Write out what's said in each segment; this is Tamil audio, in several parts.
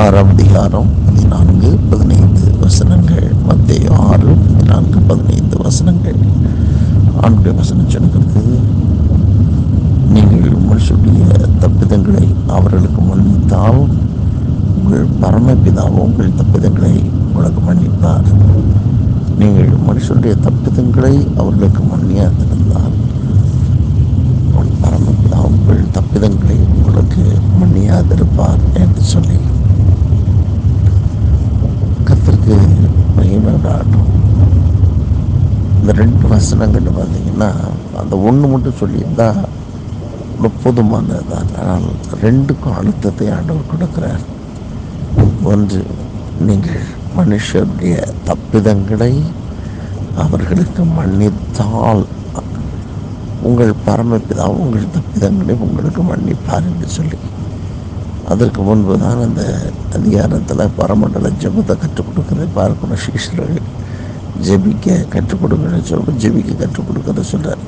6ஆம் அதிகாரம் 14-15 மத்தேயு 6:14-15 ஆண்டுடைய வசனம் சொல்கிறது, நீங்கள் மனுஷருடைய தப்பிதங்களை அவர்களுக்கு மன்னித்தால் உங்கள் பரமபிதாவும் உங்கள் தப்பிதங்களை உங்களுக்கு மன்னிப்பார். நீங்கள் மனுஷருடைய தப்பிதங்களை அவர்களுக்கு மன்னியாதிருந்தால் உங்கள் பரமபிதா உங்கள் தப்பிதங்களை உங்களுக்கு மன்னியாதிருப்பார் என்று சொல்லி கர்த்தருக்கு மகிமையுண்டாகட்டும். இந்த 2 வசனங்கள் பார்த்தீங்கன்னா, அந்த ஒன்று மட்டும் சொல்லியிருந்தா போதுமானதுதான். ஆனால் 2க்கும் அழுத்தத்தை ஆண்டவர் கொடுக்கிறார். ஒன்று, நீங்கள் மனுஷருடைய தப்பிதங்களை அவர்களுக்கு மன்னித்தால் உங்கள் பரமபிதாவும் உங்கள் தப்பிதங்களை உங்களுக்கு மன்னிப்பார் என்று சொல்லி, அதற்கு முன்பு தான் அந்த அதிகாரத்தில் பரமண்டல ஜெபத்தை கற்றுக் கொடுக்குறத பார்க்கணும். சீஷர்கள் ஜெபிக்க கற்றுக் கொடுக்கணும்னு சொல்ல ஜெபிக்க கற்றுக் கொடுக்குற சொல்கிறார்.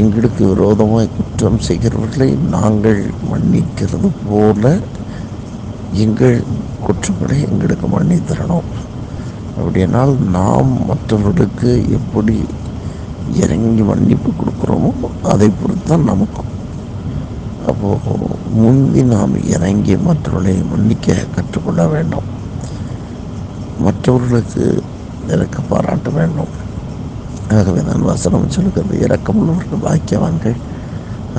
எங்களுக்கு விரோதமாக குற்றம் செய்கிறவர்களை நாங்கள் மன்னிக்கிறது போல எங்கள் குற்றங்களை எங்களுக்கு மன்னித்தரணும். அப்படியானால் நாம் மற்றவர்களுக்கு எப்படி இறங்கி மன்னிப்பு கொடுக்குறோமோ அதை பொறுத்து தான் நமக்கும். அப்போது முந்தி நாம் இறங்கி மற்றவர்களை மன்னிக்க கற்றுக்கொள்ள வேண்டும். மற்றவர்களுக்கு இறக்க பாராட்ட வேண்டும். ஆகவே நான் வசனம் சொல்லுகிறது, இரக்கமுள்ளவர்கள் பாக்கியவான்கள்,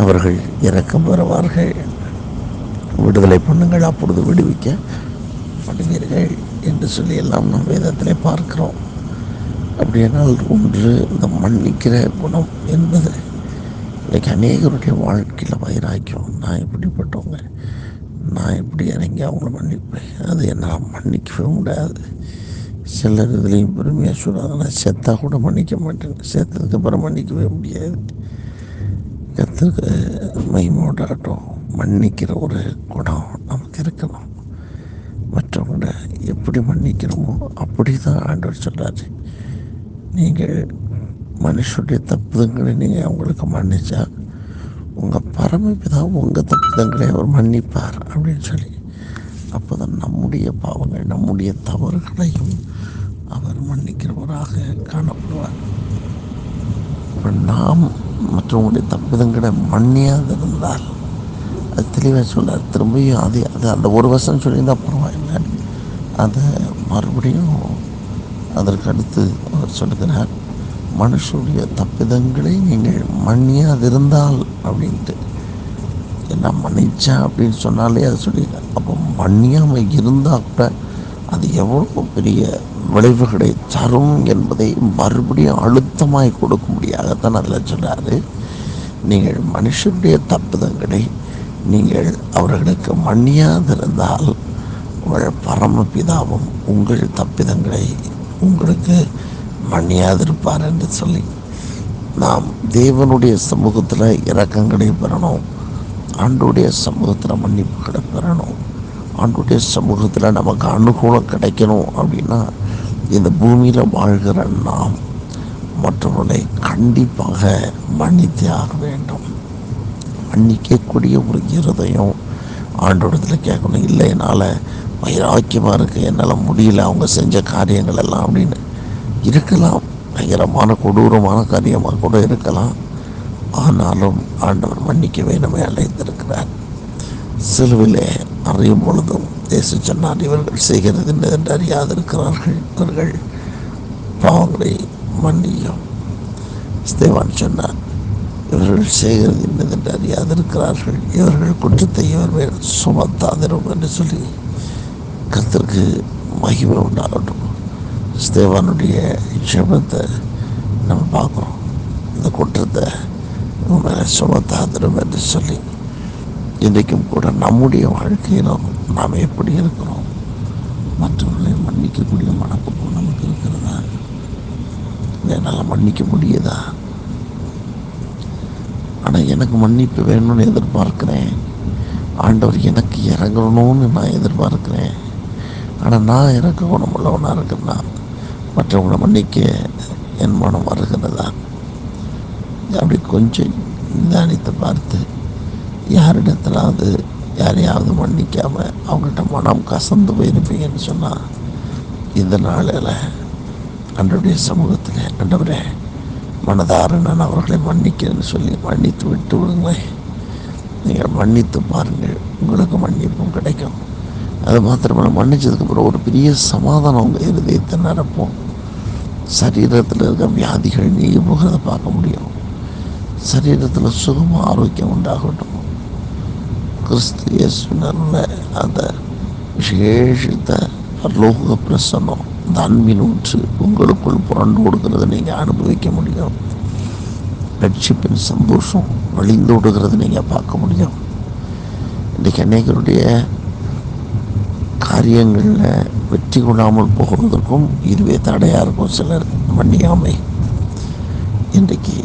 அவர்கள் இரக்கம் பெறுவார்கள். விடுதலை பண்ணுங்கள், அப்பொழுது விடுவிக்க பண்ணுவீர்கள் என்று சொல்லி எல்லாம் நாம் வேதத்திலே பார்க்கிறோம். அப்படியானால் ஒன்று, இந்த மன்னிக்கிற குணம் என்பது இன்றைக்கி அநேகருடைய வாழ்க்கையில் வைராக்கியம். நான் எப்படிப்பட்டவங்க, நான் எப்படி இறங்கி அவங்கள மன்னிப்பேன், அது என்னால் மன்னிக்கவே முடியாது. சிலர் இதுலேயும் பெருமையாக சொல்கிறாங்க, நான் செத்தா கூட மன்னிக்க மாட்டேன், செத்ததுக்கு அப்புறம் மன்னிக்கவே முடியாது. கர்த்தருக்கு மகிமையுண்டாகட்டும். மன்னிக்கிற ஒரு குணம் நமக்கு இருக்கணும். மற்றவங்கள எப்படி மன்னிக்கிறோமோ அப்படி தான் ஆண்டவர் சொல்கிறார். நீங்கள் மனுஷருடைய தப்புதங்களை நீங்கள் அவங்களுக்கு மன்னிச்சா உங்கள் பரமபிதா உங்கள் தப்புதங்களை அவர் மன்னிப்பார் அப்படின்னு சொல்லி, அப்போ தான் நம்முடைய பாவங்கள் நம்முடைய தவறுகளையும் அவர் மன்னிக்கிறவராக காணப்படுவார். இப்போ நாம் மற்றவங்களுடைய தப்புதங்களை மன்னியாதிருந்தால், அது தெளிவாக சொல்லார். திரும்பியும் அது அந்த ஒரு வருஷம் சொல்லியிருந்தால் பரவாயில்லை, அதை மறுபடியும் அதற்கு அடுத்து அவர் சொல்லுகிறார், மனுஷருடைய தப்பிதங்களை நீங்கள் மன்னியாதிருந்தால் அப்படின்ட்டு. என்ன மன்னிச்சா அப்படின்னு சொன்னாலே அது சொல்லியிருக்காரு. அப்போ மன்னியாமல் இருந்தால் கூட அது எவ்வளோ பெரிய விளைவுகளை தரும் என்பதை மறுபடியும் அழுத்தமாய் கொடுக்கும்படியாகத்தான் அதில் சொல்கிறாரு. நீங்கள் மனுஷருடைய தப்பிதங்களை நீங்கள் அவர்களுக்கு மன்னியாதிருந்தால் உங்கள் பரமபிதாவும் உங்கள் தப்பிதங்களை உங்களுக்கு மன்னியாதிருப்பார் என்று சொல்லி, நாம் தேவனுடைய சமூகத்தில் இரக்கங்களை பெறணும், ஆண்டுடைய சமூகத்தில் மன்னிப்புகளை பெறணும், ஆண்டுடைய சமூகத்தில் நமக்கு அனுகூலம் கிடைக்கணும். அப்படின்னா இந்த பூமியில் வாழ்கிற நாம் மற்றவர்களை கண்டிப்பாக மன்னித்தே ஆக வேண்டும். மன்னிக்கக்கூடிய ஒரு இருதயம் ஆண்டோடத்தில் கேட்கணும். இல்லை, என்னால் வைராக்கியமாக இருக்குது, என்னால் முடியல அவங்க செஞ்ச காரியங்கள் எல்லாம் அப்படின்னு இருக்கலாம். பயங்கரமான கொடூரமான காரியமாக கூட இருக்கலாம். ஆனாலும் ஆண்டவர் மன்னிக்கவே நம்மை அழைத்திருக்கிறார். சிலுவிலே அறியும் பொழுதும் இயேசு சொன்னார், இவர்கள் செய்கிறது என்று அறியாதிருக்கிறார்கள், இவர்கள் பாவங்களை மன்னியும். ஸ்தேவான் சொன்னார், இவர்கள் செய்கிறது என்னதென்று அறியாதிருக்கிறார்கள், இவர்கள் குற்றத்தை இவர் மேல் சுமத்தாதிரும் என்று சொல்லி கர்த்தருக்கு மகிமை உண்டாகட்டும். ஸ்தேவானுடைய ஜெபத்தை நம்ம பார்க்குறோம். இந்த குற்றத்தை இவன் மேலே சுமத்தாதிரும் என்று சொல்லி, இன்றைக்கும் கூட நம்முடைய வாழ்க்கையிலும் நாம் எப்படி இருக்கிறோம், மற்றவர்களை மன்னிக்கக்கூடிய மனப்பக்குவம் நமக்கு இருக்கிறதா, என்னால் மன்னிக்க முடியுதா? ஆனால் எனக்கு மன்னிப்பு வேணும்னு எதிர்பார்க்குறேன், ஆண்டவர் எனக்கு இறங்கணும்னு நான் எதிர்பார்க்குறேன். ஆனால் நான் இறக்க குணமுள்ளவனாக இருக்கிறேன்னா மற்றவங்களை மன்னிக்க என் மனம் வருகிறதா? அப்படி கொஞ்சம் நிதானித்து பார்த்து யாரிடத்திலாவது யாரையாவது மன்னிக்காமல் அவங்கள்ட்ட மனம் கசந்து போயிருப்பீங்கன்னு சொன்னால், இந்த நாளில் ஆண்டவருடைய சமூகத்தில், ஆண்டவரே மனதார நான் அவர்களை மன்னிக்கிறேன்னு சொல்லி மன்னித்து விட்டு விடுங்களேன். நீங்கள் மன்னித்து பாருங்கள், உங்களுக்கு மன்னிப்பும் கிடைக்கும். அது மாத்திரமல்ல, மன்னிச்சதுக்கப்புறம் ஒரு பெரிய சமாதானம் உங்கள் இருதயத்தை நிரப்பும். சரீரத்தில் இருக்க வியாதிகள் நீங்கி போகிறத பார்க்க முடியும். சரீரத்தில் சுகமும் ஆரோக்கியம் உண்டாகட்டும். கிறிஸ்து இயேசுவின் அந்த விசேஷித்த பரலோக பிரசன்னம், அந்த அன்பின் ஊற்று உங்களுக்குள் புரண்டு கொடுக்கறத நீங்கள் அனுபவிக்க முடியும். ரட்சிப்பின் சந்தோஷம் வழிந்து விடுகிறத நீங்கள் பார்க்க முடியும். இன்றைக்கு அநேகருடைய காரியங்களில் வெற்றி கொள்ளாமல் போகிறதற்கும் இதுவே தடையாக இருக்கும். சிலர் மன்னியாமை. இன்றைக்கு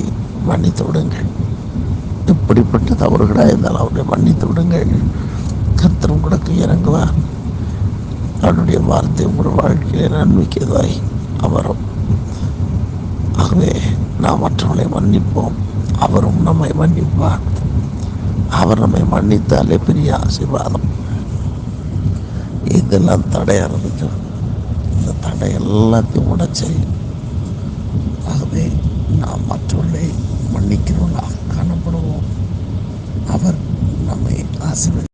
மன்னித்து விடுங்கள். எப்படிப்பட்ட தவறுகளாக இருந்தாலும் அவரை மன்னித்து விடுங்கள். கர்த்தர் உங்களுக்கு இறங்குவார். அவருடைய வார்த்தை உங்கள் வாழ்க்கையில் நன்மைக்குதாய் அமரும். ஆகவே நாம் மற்றவர்களை மன்னிப்போம், அவரும் நம்மை மன்னிப்பார். அவர் நம்மை மன்னித்தாலே பெரிய ஆசீர்வாதம். இதெல்லாம் தடையாக இருந்துச்சு, இந்த தடை எல்லாத்தையும் உடைச்சி, ஆகவே நாம் மற்றவர்களை மன்னிக்கிறவர்களாக காணப்படுவோம். அவர் நம்மை ஆசீர்வதி